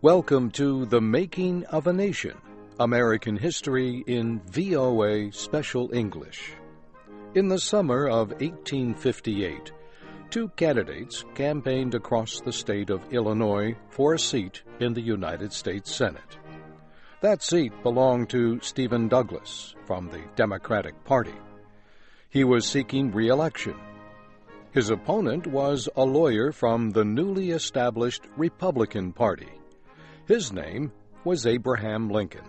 Welcome to The Making of a Nation, American History in VOA Special English. In the summer of 1858, two candidates campaigned across the state of Illinois for a seat in the United States Senate. That seat belonged to Stephen Douglas from the Democratic Party. He was seeking re-election. His opponent was a lawyer from the newly established Republican Party. His name was Abraham Lincoln.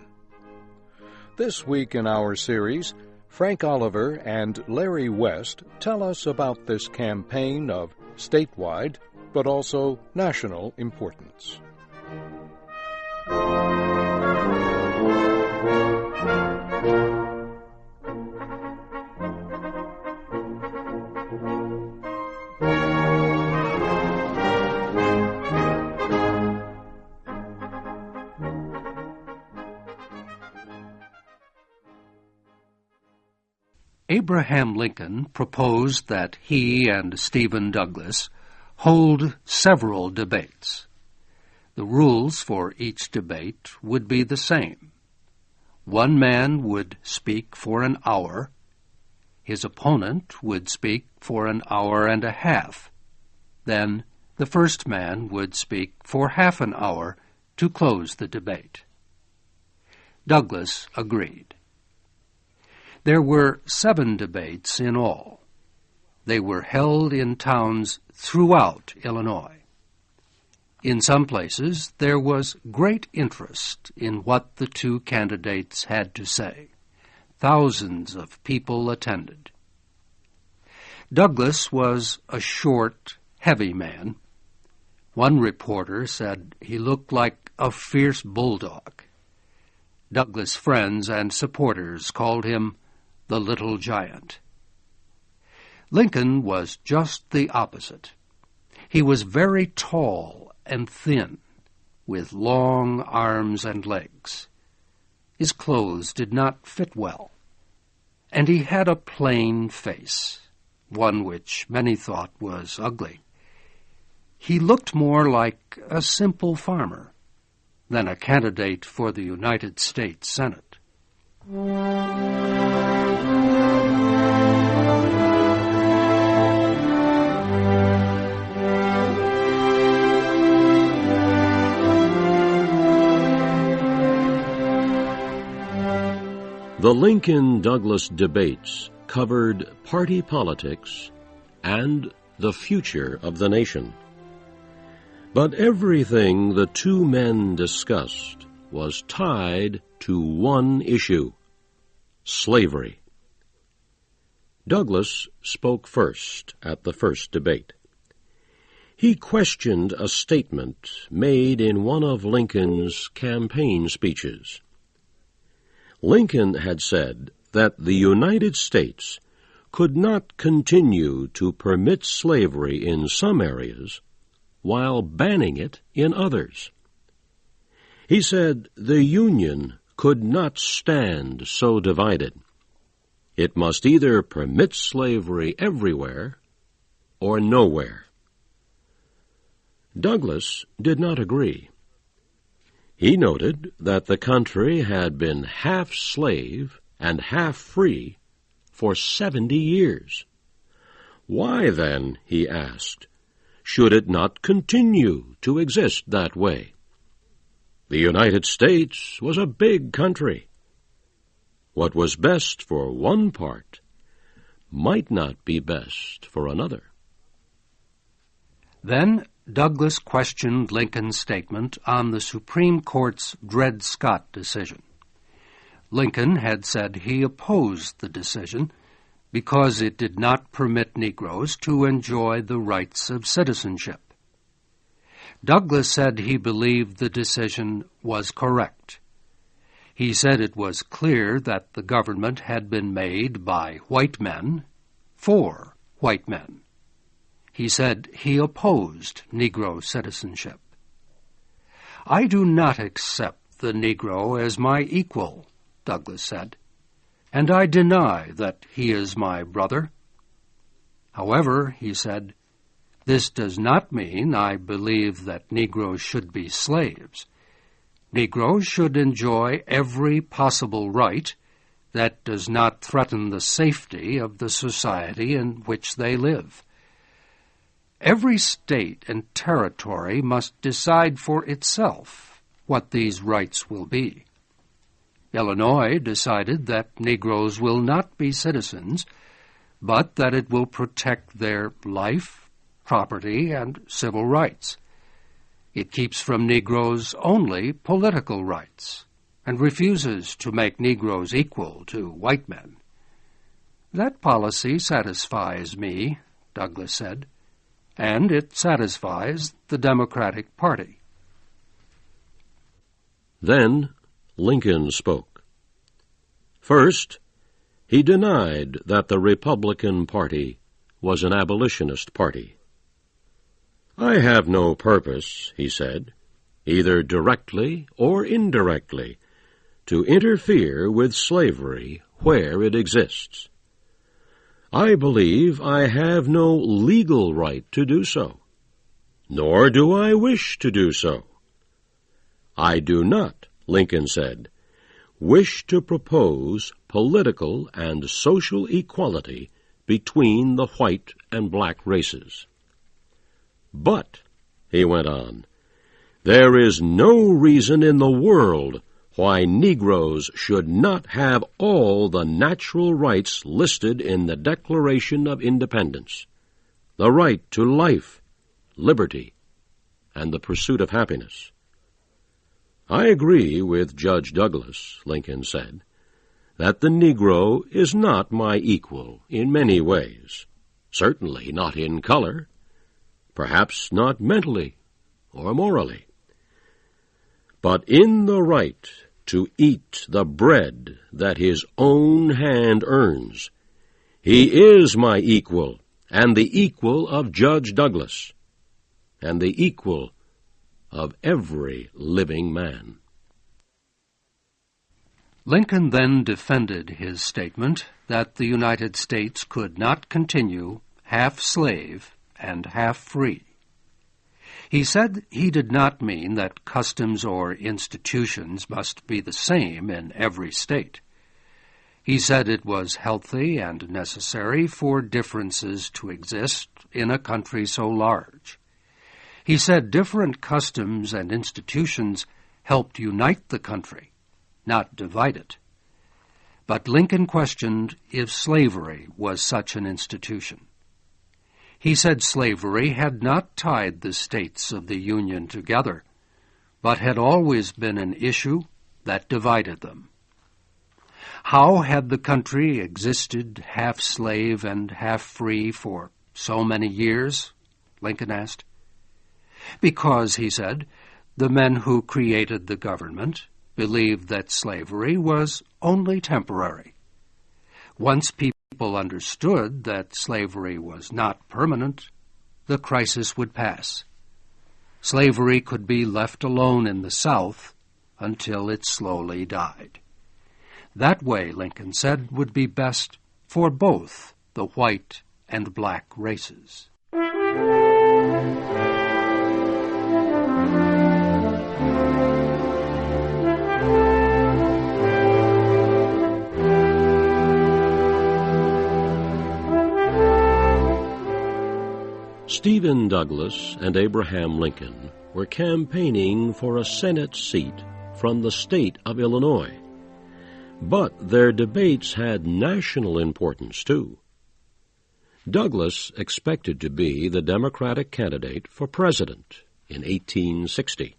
This week in our series, Frank Oliver and Larry West tell us about this campaign of statewide but also national importance. Abraham Lincoln proposed that he and Stephen Douglas hold several debates. The rules for each debate would be the same. One man would speak for an hour. His opponent would speak for an hour and a half. Then the first man would speak for half an hour to close the debate. Douglas agreed. There were 7 debates in all. They were held in towns throughout Illinois. In some places, there was great interest in what the two candidates had to say. Thousands of people attended. Douglas was a short, heavy man. One reporter said he looked like a fierce bulldog. Douglas' friends and supporters called him the Little Giant. Lincoln was just the opposite. He was very tall and thin, with long arms and legs. His clothes did not fit well, and he had a plain face, one which many thought was ugly. He looked more like a simple farmer than a candidate for the United States Senate. The Lincoln-Douglas debates covered party politics and the future of the nation. But everything the two men discussed was tied to one issue: slavery. Douglas spoke first at the first debate. He questioned a statement made in one of Lincoln's campaign speeches. Lincoln had said that the United States could not continue to permit slavery in some areas while banning it in others. He said the Union could not stand so divided. It must either permit slavery everywhere or nowhere. Douglas did not agree. He noted that the country had been half slave and half free for 70 years. Why then, he asked, should it not continue to exist that way? The United States was a big country. What was best for one part might not be best for another. Then Douglas questioned Lincoln's statement on the Supreme Court's Dred Scott decision. Lincoln had said he opposed the decision because it did not permit Negroes to enjoy the rights of citizenship. Douglas said he believed the decision was correct. He said it was clear that the government had been made by white men for white men. He said he opposed Negro citizenship. I do not accept the Negro as my equal, Douglas said, and I deny that he is my brother. However, he said, this does not mean I believe that Negroes should be slaves. Negroes should enjoy every possible right that does not threaten the safety of the society in which they live. Every state and territory must decide for itself what these rights will be. Illinois decided that Negroes will not be citizens, but that it will protect their life, property, and civil rights. It keeps from Negroes only political rights, and refuses to make Negroes equal to white men. That policy satisfies me, Douglas said, and it satisfies the Democratic Party. Then Lincoln spoke. First, he denied that the Republican Party was an abolitionist party. "I have no purpose," he said, "either directly or indirectly, to interfere with slavery where it exists. I believe I have no legal right to do so, nor do I wish to do so. I do not," Lincoln said, "wish to propose political and social equality between the white and black races. But," he went on, "there is no reason in the world why Negroes should not have all the natural rights listed in the Declaration of Independence, the right to life, liberty, and the pursuit of happiness." "I agree with Judge Douglas," Lincoln said, "that the Negro is not my equal in many ways, certainly not in color, perhaps not mentally or morally. But in the right to eat the bread that his own hand earns, he is my equal, and the equal of Judge Douglas, and the equal of every living man." Lincoln then defended his statement that the United States could not continue half slave and half free. He said he did not mean that customs or institutions must be the same in every state. He said it was healthy and necessary for differences to exist in a country so large. He said different customs and institutions helped unite the country, not divide it. But Lincoln questioned if slavery was such an institution. He said slavery had not tied the states of the Union together, but had always been an issue that divided them. How had the country existed half slave and half free for so many years? Lincoln asked. Because, he said, the men who created the government believed that slavery was only temporary. Once people understood that slavery was not permanent, the crisis would pass. Slavery could be left alone in the South until it slowly died. That way, Lincoln said, would be best for both the white and black races. Stephen Douglas and Abraham Lincoln were campaigning for a Senate seat from the state of Illinois. But their debates had national importance, too. Douglas expected to be the Democratic candidate for president in 1860.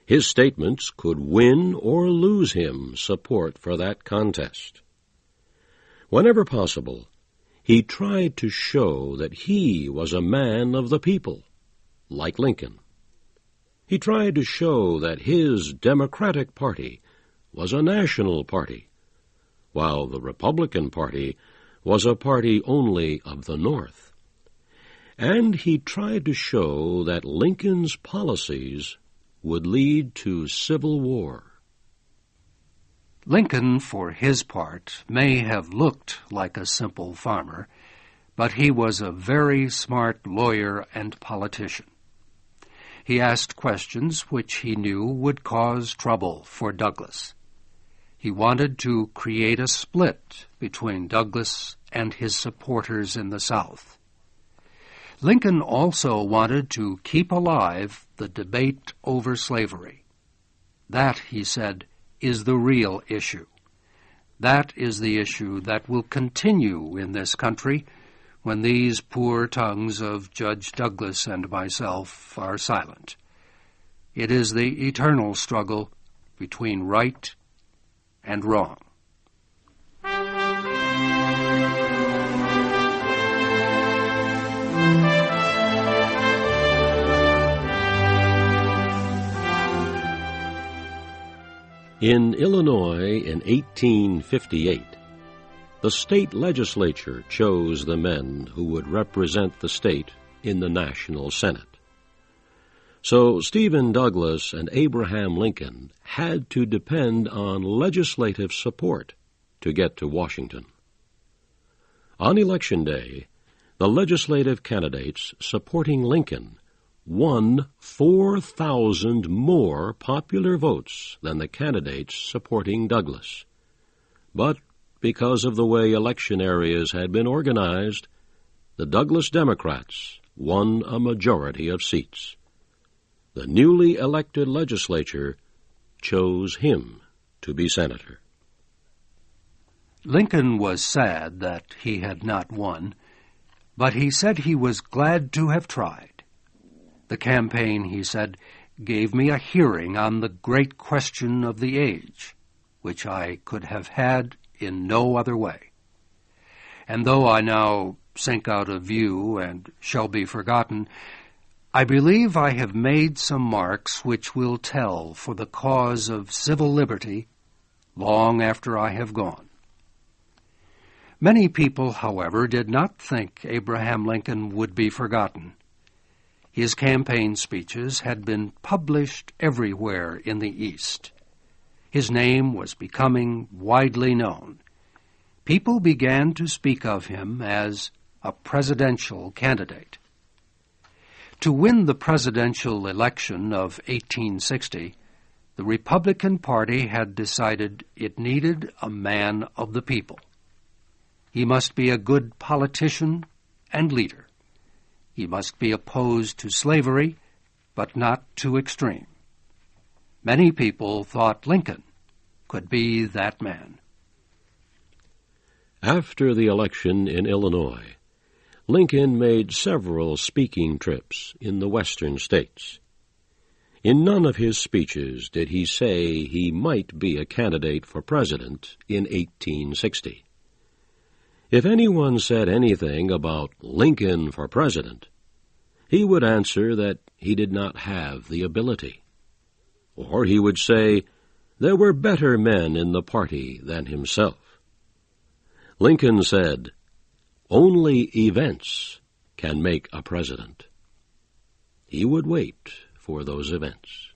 His statements could win or lose him support for that contest. Whenever possible, he tried to show that he was a man of the people, like Lincoln. He tried to show that his Democratic Party was a national party, while the Republican Party was a party only of the North. And he tried to show that Lincoln's policies would lead to civil war. Lincoln, for his part, may have looked like a simple farmer, but he was a very smart lawyer and politician. He asked questions which he knew would cause trouble for Douglas. He wanted to create a split between Douglas and his supporters in the South. Lincoln also wanted to keep alive the debate over slavery. That, he said, is the real issue. That is the issue that will continue in this country when these poor tongues of Judge Douglas and myself are silent. It is the eternal struggle between right and wrong. In Illinois in 1858, the state legislature chose the men who would represent the state in the National Senate. So Stephen Douglas and Abraham Lincoln had to depend on legislative support to get to Washington. On Election Day, the legislative candidates supporting Lincoln won 4,000 more popular votes than the candidates supporting Douglas. But because of the way election areas had been organized, the Douglas Democrats won a majority of seats. The newly elected legislature chose him to be senator. Lincoln was sad that he had not won, but he said he was glad to have tried. The campaign, he said, gave me a hearing on the great question of the age, which I could have had in no other way. And though I now sink out of view and shall be forgotten, I believe I have made some marks which will tell for the cause of civil liberty long after I have gone. Many people, however, did not think Abraham Lincoln would be forgotten. His campaign speeches had been published everywhere in the East. His name was becoming widely known. People began to speak of him as a presidential candidate. To win the presidential election of 1860, the Republican Party had decided it needed a man of the people. He must be a good politician and leader. He must be opposed to slavery, but not too extreme. Many people thought Lincoln could be that man. After the election in Illinois, Lincoln made several speaking trips in the western states. In none of his speeches did he say he might be a candidate for president in 1860. If anyone said anything about Lincoln for president, he would answer that he did not have the ability. Or he would say there were better men in the party than himself. Lincoln said, "Only events can make a president." He would wait for those events.